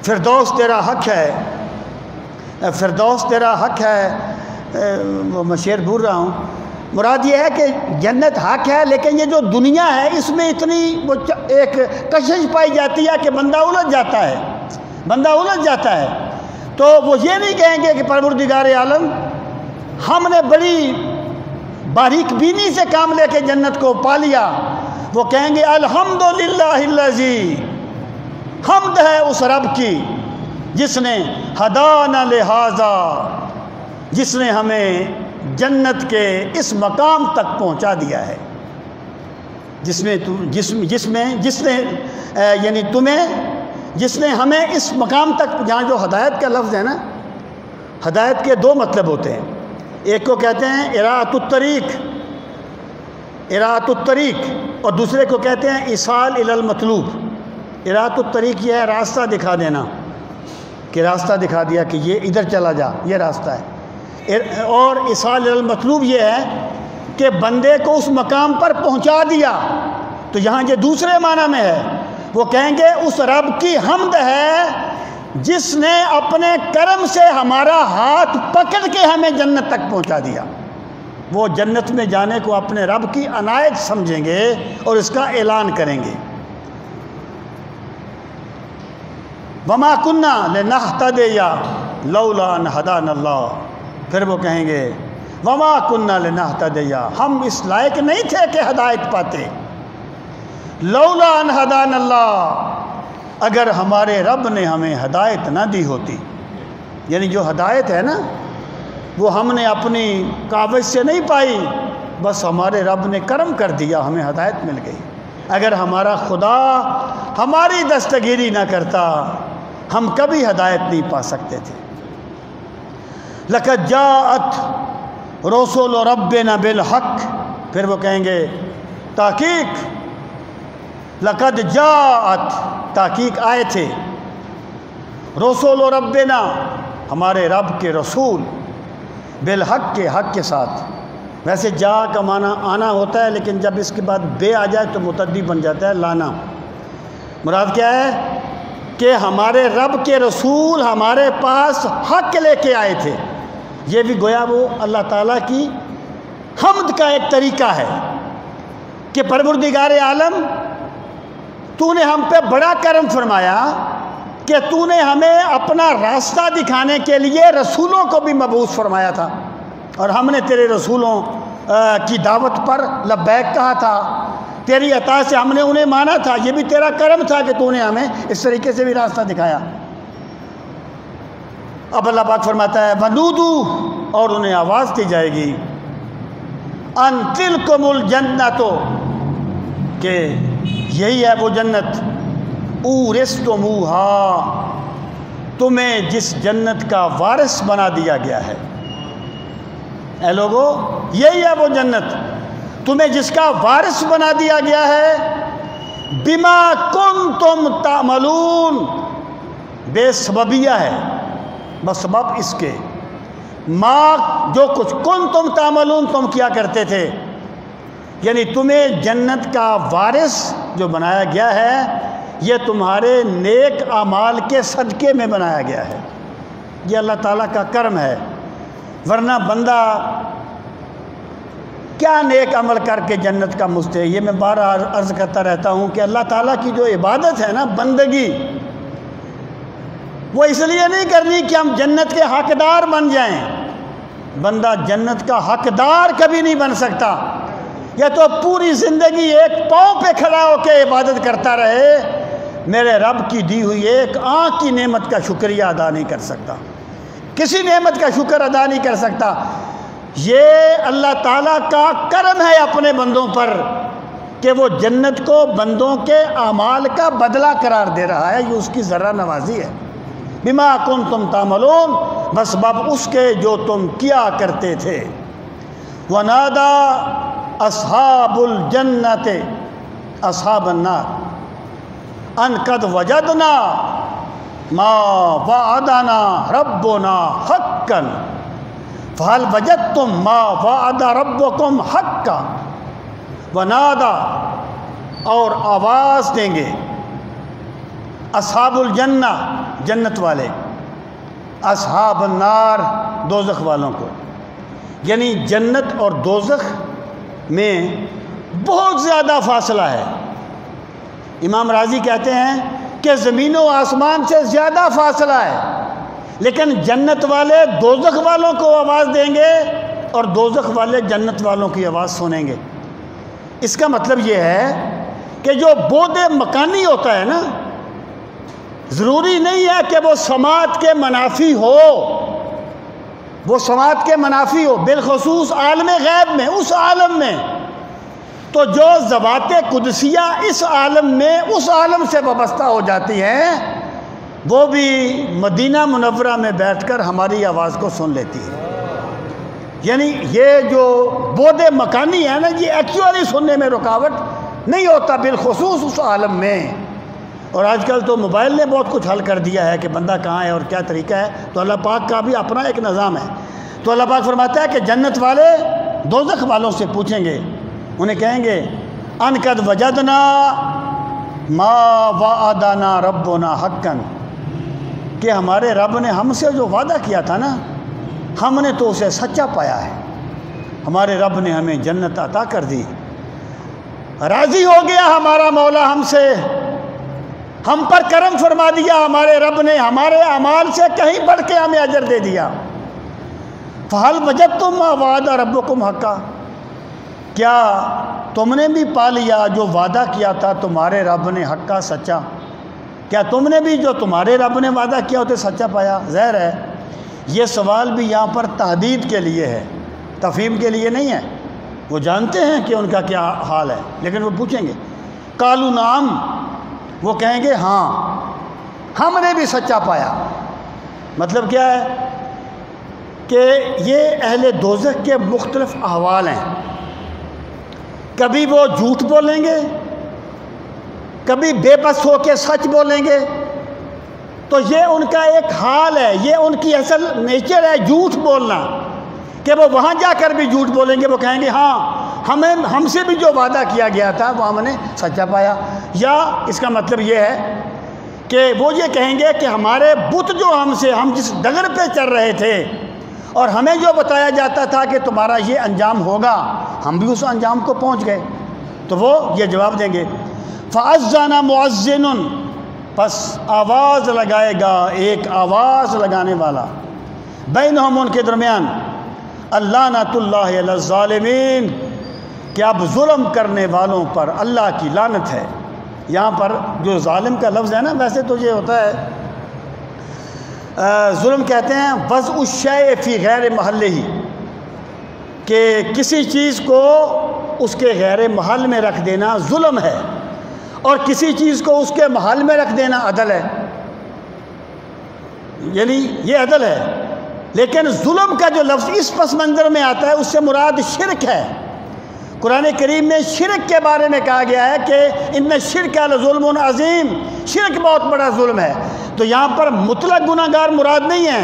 فردوس تیرا حق ہے، فردوس تیرا حق ہے، وہ میں شعر بھول رہا ہوں. مراد یہ ہے کہ جنت حق ہے، لیکن یہ جو دنیا ہے اس میں اتنی وہ ایک کشش پائی جاتی ہے کہ بندہ الجھ جاتا ہے، بندہ الجھ جاتا ہے. تو وہ یہ نہیں کہیں گے کہ پروردگار عالم ہم نے بڑی باریک بینی سے کام لے کے جنت کو پا لیا. وہ کہیں گے الحمدللہ الذی، حمد ہے اس رب کی جس نے ہدانا لہذا، جس نے ہمیں جنت کے اس مقام تک پہنچا دیا ہے جس نے ہمیں اس مقام تک، جہاں جو ہدایت کا لفظ ہے نا، ہدایت کے دو مطلب ہوتے ہیں، ایک کو کہتے ہیں اراۃ الطریق اور دوسرے کو کہتے ہیں ایصال الی المطلوب۔ اراۃ الطریق یہ ہے راستہ دکھا دینا، کہ راستہ دکھا دیا کہ یہ ادھر چلا جا، یہ راستہ ہے، اور ایصال الی المطلوب یہ ہے کہ بندے کو اس مقام پر پہنچا دیا۔ تو یہاں یہ دوسرے معنی میں ہے، وہ کہیں گے اس رب کی حمد ہے جس نے اپنے کرم سے ہمارا ہاتھ پکڑ کے ہمیں جنت تک پہنچا دیا۔ وہ جنت میں جانے کو اپنے رب کی عنایت سمجھیں گے اور اس کا اعلان کریں گے۔ وما كنا لنهتدي لولا ان هدانا اللہ، پھر وہ کہیں گے وما كنا لنهتدي، ہم اس لائق نہیں تھے کہ ہدایت پاتے، لولا ان هدانا اللہ، اگر ہمارے رب نے ہمیں ہدایت نہ دی ہوتی۔ یعنی جو ہدایت ہے نا وہ ہم نے اپنی کاوش سے نہیں پائی، بس ہمارے رب نے کرم کر دیا، ہمیں ہدایت مل گئی۔ اگر ہمارا خدا ہماری دستگیری نہ کرتا ہم کبھی ہدایت نہیں پا سکتے تھے۔ لقد جاءت رسول ربنا بالحق، پھر وہ کہیں گے تحقیق، لقد جاءت، تحقیق آئے تھے، رسول ربنا، ہمارے رب کے رسول، بالحق، کے حق کے ساتھ۔ ویسے جا کا معنی آنا ہوتا ہے، لیکن جب اس کے بعد بے آ جائے تو متعدی بن جاتا ہے، لانا۔ مراد کیا ہے کہ ہمارے رب کے رسول ہمارے پاس حق لے کے آئے تھے۔ یہ بھی گویا وہ اللہ تعالیٰ کی حمد کا ایک طریقہ ہے کہ پروردگار عالم، تو نے ہم پہ بڑا کرم فرمایا کہ تو نے ہمیں اپنا راستہ دکھانے کے لیے رسولوں کو بھی مبعوث فرمایا تھا، اور ہم نے تیرے رسولوں کی دعوت پر لبیک کہا تھا، تیری عطا سے ہم نے انہیں مانا تھا۔ یہ بھی تیرا کرم تھا کہ تو نے ہمیں اس طریقے سے بھی راستہ دکھایا۔ اب اللہ پاک فرماتا ہے وَنُودُوا، اور انہیں آواز دی جائے گی، أَن تِلْكُمُ الْجَنَّةُ، کہ یہی ہے وہ جنت، اورثتموہا، تمہیں جس جنت کا وارث بنا دیا گیا ہے۔ اے لوگو، یہی ہے وہ جنت تمہیں جس کا وارث بنا دیا گیا ہے، بما کنتم تعملون، بے سببیہ ہے، بسبب اس کے، ما جو کچھ کنتم تعملون تم کیا کرتے تھے، یعنی تمہیں جنت کا وارث جو بنایا گیا ہے یہ تمہارے نیک اعمال کے صدقے میں بنایا گیا ہے۔ یہ اللہ تعالیٰ کا کرم ہے، ورنہ بندہ کیا نیک عمل کر کے جنت کا مستحق۔ یہ میں بار بار عرض کرتا رہتا ہوں کہ اللہ تعالیٰ کی جو عبادت ہے نا، بندگی، وہ اس لیے نہیں کرنی کہ ہم جنت کے حقدار بن جائیں۔ بندہ جنت کا حقدار کبھی نہیں بن سکتا، یہ تو پوری زندگی ایک پاؤں پہ کھڑا ہو کے عبادت کرتا رہے، میرے رب کی دی ہوئی ایک آنکھ کی نعمت کا شکریہ ادا نہیں کر سکتا، کسی نعمت کا شکر ادا نہیں کر سکتا۔ یہ اللہ تعالیٰ کا کرم ہے اپنے بندوں پر کہ وہ جنت کو بندوں کے اعمال کا بدلہ قرار دے رہا ہے، یہ اس کی ذرہ نوازی ہے۔ بما کنتم تعملون، بس باب اس کے جو تم کیا کرتے تھے۔ ونادا اصحاب الجنت اصحاب النار ان قد وجدنا ما وعدنا ربنا حقا فهل وجدتم ما وعد ربكم حقا۔ ونادا، اور آواز دیں گے، اصحاب الجنہ، جنت والے، اصحاب النار، دوزخ والوں کو۔ یعنی جنت اور دوزخ میں بہت زیادہ فاصلہ ہے۔ امام راضی کہتے ہیں کہ زمین و آسمان سے زیادہ فاصلہ ہے، لیکن جنت والے دوزخ والوں کو آواز دیں گے اور دوزخ والے جنت والوں کی آواز سنیں گے۔ اس کا مطلب یہ ہے کہ جو بعد مکانی ہوتا ہے نا، ضروری نہیں ہے کہ وہ سماعت کے منافی ہو۔ وہ سماعت کے منافی ہو، بالخصوص عالم غیب میں، اس عالم میں، تو جو ذوات قدسیہ اس عالم میں اس عالم سے وابستہ ہو جاتی ہیں، وہ بھی مدینہ منورہ میں بیٹھ کر ہماری آواز کو سن لیتی ہے۔ یعنی یہ جو بود مکانی ہے نا، یہ ایکچولی سننے میں رکاوٹ نہیں ہوتا، بالخصوص اس عالم میں۔ اور آج کل تو موبائل نے بہت کچھ حل کر دیا ہے کہ بندہ کہاں ہے اور کیا طریقہ ہے، تو اللہ پاک کا بھی اپنا ایک نظام ہے۔ تو اللہ پاک فرماتا ہے کہ جنت والے دوزخ والوں سے پوچھیں گے، انہیں کہیں گے ان قد وجدنا ما وعدنا ربنا حقا، کہ ہمارے رب نے ہم سے جو وعدہ کیا تھا نا، ہم نے تو اسے سچا پایا ہے، ہمارے رب نے ہمیں جنت عطا کر دی، راضی ہو گیا ہمارا مولا ہم سے، ہم پر کرم فرما دیا ہمارے رب نے، ہمارے اعمال سے کہیں بڑھ کے ہمیں اجر دے دیا۔ فَهَلْ وَجَدْتُم مَّا وَعَدَ رَبُّكُمْ حَقًّا، کیا تم نے بھی پا لیا جو وعدہ کیا تھا تمہارے رب نے حقا سچا؟ کیا تم نے بھی جو تمہارے رب نے وعدہ کیا اسے سچا پایا؟ ظاہر ہے یہ سوال بھی یہاں پر تحدید کے لیے ہے، تفہیم کے لیے نہیں ہے۔ وہ جانتے ہیں کہ ان کا کیا حال ہے، لیکن وہ پوچھیں گے قالوا نعم، وہ کہیں گے ہاں ہم نے بھی سچا پایا۔ مطلب کیا ہے کہ یہ اہل دوزخ کے مختلف احوال ہیں، کبھی وہ جھوٹ بولیں گے، کبھی بے بس ہو کے سچ بولیں گے، تو یہ ان کا ایک حال ہے، یہ ان کی اصل نیچر ہے جھوٹ بولنا، کہ وہ وہاں جا کر بھی جھوٹ بولیں گے، وہ کہیں گے ہاں ہم سے بھی جو وعدہ کیا گیا تھا وہ ہم نے سچا پایا۔ یا اس کا مطلب یہ ہے کہ وہ یہ کہیں گے کہ ہمارے بت جو ہم جس ڈگر پہ چل رہے تھے اور ہمیں جو بتایا جاتا تھا کہ تمہارا یہ انجام ہوگا، ہم بھی اس انجام کو پہنچ گئے، تو وہ یہ جواب دیں گے فَأَذَّنَ مُعَذِّنٌ، پس آواز لگائے گا ایک آواز لگانے والا، بینہم ان کے درمیان، اللعنۃ اللہ علی الظالمین، کہ اب ظلم کرنے والوں پر اللہ کی لعنت ہے۔ یہاں پر جو ظالم کا لفظ ہے نا، ویسے تو یہ ہوتا ہے ظلم کہتے ہیں وضع الشیء فی غیر محلہ، کہ کسی چیز کو اس کے غیر محل میں رکھ دینا ظلم ہے، اور کسی چیز کو اس کے محل میں رکھ دینا عدل ہے، یعنی یہ عدل ہے۔ لیکن ظلم کا جو لفظ اس پس منظر میں آتا ہے اس سے مراد شرک ہے۔ قرآن کریم میں شرک کے بارے میں کہا گیا ہے کہ ان الشرک لظلم عظیم، شرک بہت بڑا ظلم ہے۔ تو یہاں پر مطلق گناہ گار مراد نہیں ہے،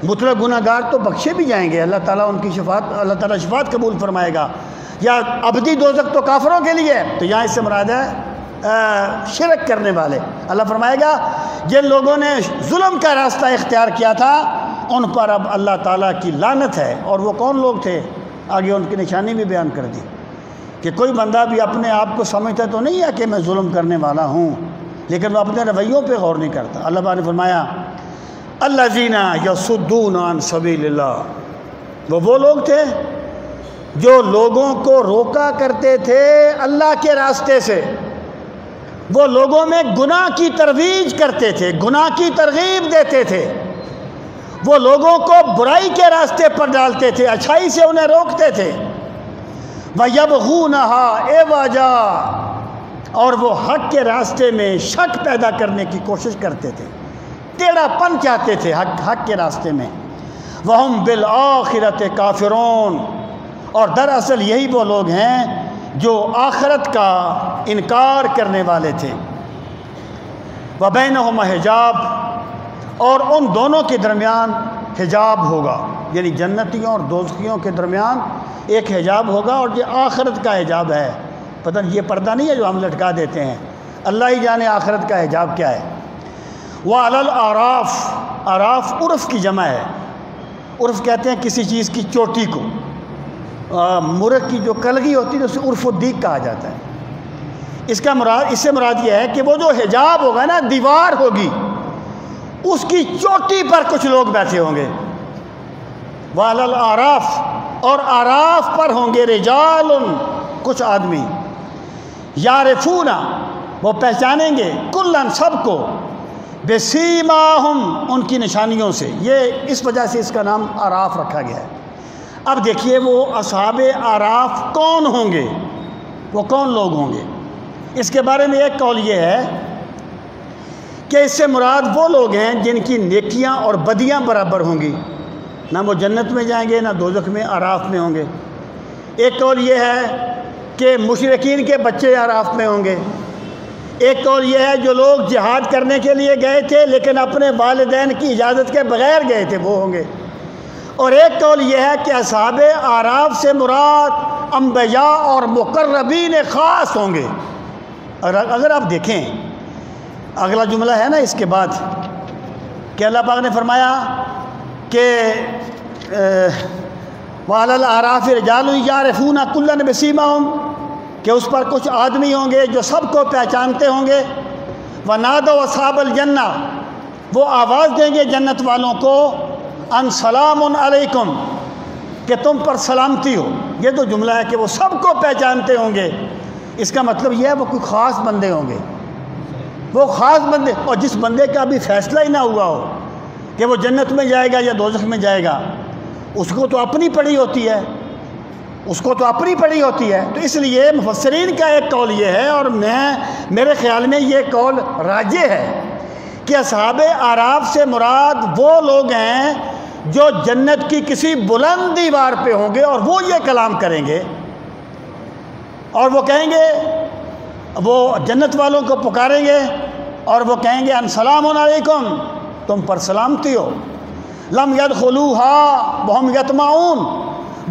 مطلق گناہ گار تو بخشے بھی جائیں گے، اللہ تعالیٰ ان کی شفاعت، اللہ تعالیٰ شفاعت قبول فرمائے گا، یا ابدی دوزخ تو کافروں کے لیے، تو یہاں اس سے مراد ہے شرک کرنے والے۔ اللہ فرمائے گا جن لوگوں نے ظلم کا راستہ اختیار کیا تھا ان پر اب اللہ تعالیٰ کی لعنت ہے۔ اور وہ کون لوگ تھے؟ آگے ان کی نشانی بھی بیان کر دی کہ کوئی بندہ بھی اپنے آپ کو سمجھتا تو نہیں ہے کہ میں ظلم کرنے والا ہوں، لیکن وہ اپنے رویوں پہ غور نہیں کرتا۔ اللہ تعالیٰ نے فرمایا الذین یصدون عن سبیل اللہ، وہ لوگ تھے جو لوگوں کو روکا کرتے تھے اللہ کے راستے سے، وہ لوگوں میں گناہ کی ترویج کرتے تھے، گناہ کی ترغیب دیتے تھے، وہ لوگوں کو برائی کے راستے پر ڈالتے تھے، اچھائی سے انہیں روکتے تھے، وَيَبْغُونَهَا عِوَجًا، اور وہ حق کے راستے میں شک پیدا کرنے کی کوشش کرتے تھے، ٹیڑھا پن چاہتے تھے حق کے راستے میں، وَهُمْ بِالْآخِرَةِ كَافِرُونَ، اور دراصل یہی وہ لوگ ہیں جو آخرت کا انکار کرنے والے تھے۔ وَبَيْنَهُمَا حجاب، اور ان دونوں کے درمیان حجاب ہوگا، یعنی جنتیوں اور دوزخیوں کے درمیان ایک حجاب ہوگا، اور یہ آخرت کا حجاب ہے۔ پتہ نہیں، یہ پردہ نہیں ہے جو ہم لٹکا دیتے ہیں، اللہ ہی جانے آخرت کا حجاب کیا ہے۔ وَعَلَى الْأَعْرَافِ، اعراف عرف کی جمع ہے، عرف کہتے ہیں کسی چیز کی چوٹی کو، مرغ کی جو کلگی ہوتی ہے اسے عرف الدیق کہا جاتا ہے۔ اس سے مراد یہ ہے کہ وہ جو حجاب ہوگا نا، دیوار ہوگی، اس کی چوٹی پر کچھ لوگ بیٹھے ہوں گے، وَعَلَى الْأَعْرَافِ، اور اعراف پر ہوں گے رجال، کچھ آدمی، یعرفون، وہ پہچانیں گے، کلن، سب کو، بسیماہم، ان کی نشانیوں سے، یہ اس وجہ سے اس کا نام اعراف رکھا گیا ہے۔ اب دیکھیے وہ اصحاب اعراف کون ہوں گے، وہ کون لوگ ہوں گے؟ اس کے بارے میں ایک قول یہ ہے کہ اس سے مراد وہ لوگ ہیں جن کی نیکیاں اور بدیاں برابر ہوں گی، نہ وہ جنت میں جائیں گے نہ دوزخ میں، اعراف میں ہوں گے۔ ایک قول یہ ہے کہ مشرکین کے بچے اعراف میں ہوں گے۔ ایک قول یہ ہے جو لوگ جہاد کرنے کے لیے گئے تھے لیکن اپنے والدین کی اجازت کے بغیر گئے تھے، وہ ہوں گے۔ اور ایک قول یہ ہے کہ اصحاب اعراف سے مراد انبیاء اور مقربین خاص ہوں گے۔ اور اگر آپ دیکھیں اگلا جملہ ہے نا اس کے بعد کہ اللہ پاک نے فرمایا کہ وَعَلَى الْأَعْرَافِ رِجَالٌ يَعْرِفُونَ كُلًّا بِسِيمَاهُمْ، کہ اس پر کچھ آدمی ہوں گے جو سب کو پہچانتے ہوں گے۔ وَنَادَوْا أَصْحَابَ الْجَنَّةِ، وہ آواز دیں گے جنت والوں کو، ان سلام علیکم، کہ تم پر سلامتی ہو۔ یہ تو جملہ ہے کہ وہ سب کو پہچانتے ہوں گے، اس کا مطلب یہ ہے وہ کوئی خاص بندے ہوں گے، وہ خاص بندے۔ اور جس بندے کا ابھی فیصلہ ہی نہ ہوا ہو کہ وہ جنت میں جائے گا یا دوزخ میں جائے گا، اس کو تو اپنی پڑی ہوتی ہے، اس کو تو اپنی پڑی ہوتی ہے۔ تو اس لیے مفسرین کا ایک قول یہ ہے، اور میرے خیال میں یہ قول راجح ہے، کہ اصحاب اعراف سے مراد وہ لوگ ہیں جو جنت کی کسی بلند دیوار پہ ہوں گے اور وہ یہ کلام کریں گے، اور وہ کہیں گے، وہ جنت والوں کو پکاریں گے اور وہ کہیں گے ان سلام علیکم، تم پر سلامتی ہو۔ لم يدخلوها وهم يطمعون،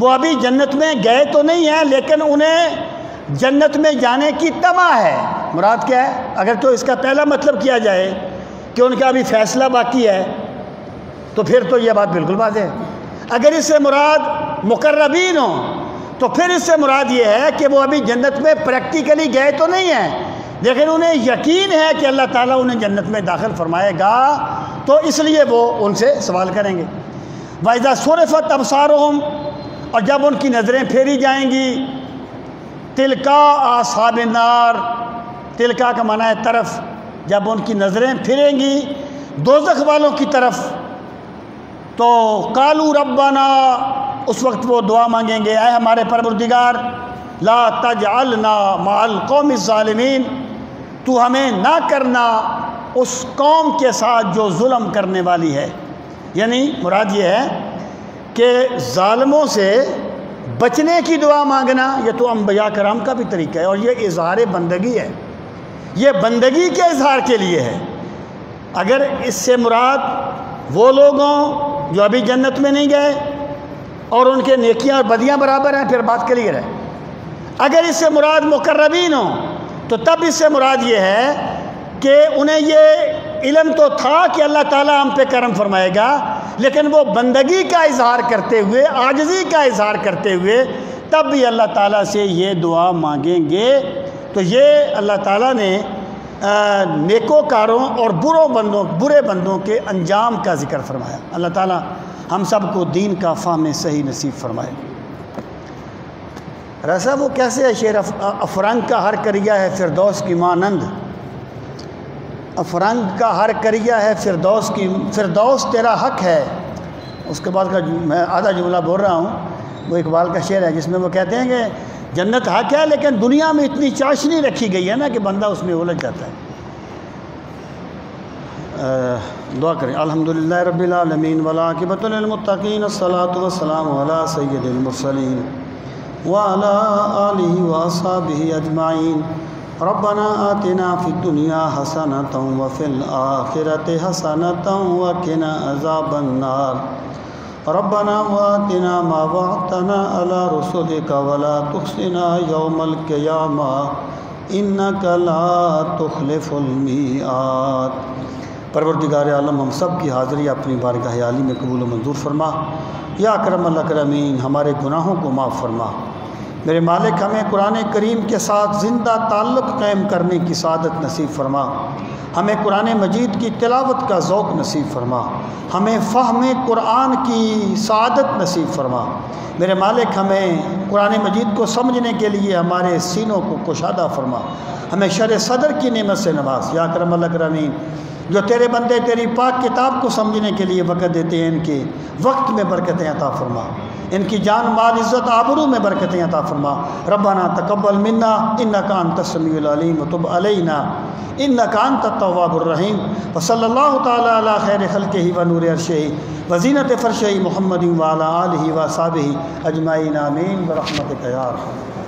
وہ ابھی جنت میں گئے تو نہیں ہیں لیکن انہیں جنت میں جانے کی طمع ہے۔ مراد کیا ہے؟ اگر تو اس کا پہلا مطلب کیا جائے کہ ان کا ابھی فیصلہ باقی ہے تو پھر تو یہ بات بالکل واضح ہے۔ اگر اس سے مراد مقربین ہوں تو پھر اس سے مراد یہ ہے کہ وہ ابھی جنت میں پریکٹیکلی گئے تو نہیں ہیں لیکن انہیں یقین ہے کہ اللہ تعالیٰ انہیں جنت میں داخل فرمائے گا، تو اس لیے وہ ان سے سوال کریں گے۔ وَإِذَا صُرِفَتْ أَبْصَارُهُمْ، اور جب ان کی نظریں پھیری جائیں گی، تِلْقَاءَ أَصْحَابِ النَّارِ، تلکا کا معنی ہے طرف، جب ان کی نظریں پھریں گی دوزخ والوں کی طرف تو قالوا ربنا، اس وقت وہ دعا مانگیں گے، اے ہمارے پروردگار، لا تجعلنا مع القوم الظالمین، تو ہمیں نہ کرنا اس قوم کے ساتھ جو ظلم کرنے والی ہے۔ یعنی مراد یہ ہے کہ ظالموں سے بچنے کی دعا مانگنا یہ تو انبیاء کرام کا بھی طریقہ ہے، اور یہ اظہار بندگی ہے، یہ بندگی کے اظہار کے لیے ہے۔ اگر اس سے مراد وہ لوگ ہوں جو ابھی جنت میں نہیں گئے اور ان کے نیکیاں اور بدیاں برابر ہیں، پھر بات کلیئر ہے۔ اگر اس سے مراد مقربین ہوں تو تب اس سے مراد یہ ہے کہ انہیں یہ علم تو تھا کہ اللہ تعالیٰ ہم پہ کرم فرمائے گا، لیکن وہ بندگی کا اظہار کرتے ہوئے، عاجزی کا اظہار کرتے ہوئے تب بھی اللہ تعالیٰ سے یہ دعا مانگیں گے۔ تو یہ اللہ تعالیٰ نے نیکوکاروں اور برے بندوں کے انجام کا ذکر فرمایا۔ اللہ تعالیٰ ہم سب کو دین کا فہم صحیح نصیب فرمائے۔ رسا وہ کیسے ہے شعر؟ افرنگ کا ہر کریا ہے فردوس کی مانند، افرنگ کا ہر کریا ہے فردوس کی، فردوس تیرا حق ہے۔ اس کے بعد کا میں آدھا جملہ بول رہا ہوں، وہ اقبال کا شعر ہے جس میں وہ کہتے ہیں کہ جنت حق ہے لیکن دنیا میں اتنی چاشنی رکھی گئی ہے نا کہ بندہ اس میں الجھ جاتا ہے۔ دعا کریں۔ الحمدللہ رب العالمین والعاقبۃ للمتقین، الصلاۃ والسلام علی سید المرسلین وعلی آلہ واصحابہ اجمعین۔ ربنا آتنا فی الدنیا حسنۃ وفی الآخرۃ حسنۃ وقنا عذاب النار۔ ربنا وآتنا ما وعدتنا على رسلك ولا تخزنا يوم القيامة إنك لا تخلف الميعاد۔ پروردگار عالم ہم سب کی حاضری اپنی بارگاہ عالی میں قبول و منظور فرما۔ یا اکرم الاکرمین، ہمارے گناہوں کو معاف فرما۔ میرے مالک، ہمیں قرآن کریم کے ساتھ زندہ تعلق قائم کرنے کی سعادت نصیب فرما۔ ہمیں قرآن مجید کی تلاوت کا ذوق نصیب فرما۔ ہمیں فہم قرآن کی سعادت نصیب فرما۔ میرے مالک، ہمیں قرآن مجید کو سمجھنے کے لیے ہمارے سینوں کو کشادہ فرما۔ ہمیں شرح صدر کی نعمت سے نواز۔ یا اکرم الاکرمین، جو تیرے بندے تیری پاک کتاب کو سمجھنے کے لیے وقت دیتے ہیں ان کے وقت میں برکتیں عطا فرما، ان کی جان مال عزت آبرو میں برکتیں عطا فرما۔ ربنا تقبل منا انک انت السمیع العلیم وتب علینا انک انت التواب الرحیم، وصلی اللہ تعالی علی خیر خلقہ ونور عرشہ وزینت فرشہ محمد وعلی آلہ وصحبہ اجمعین آمین برحمتک یا ارحم۔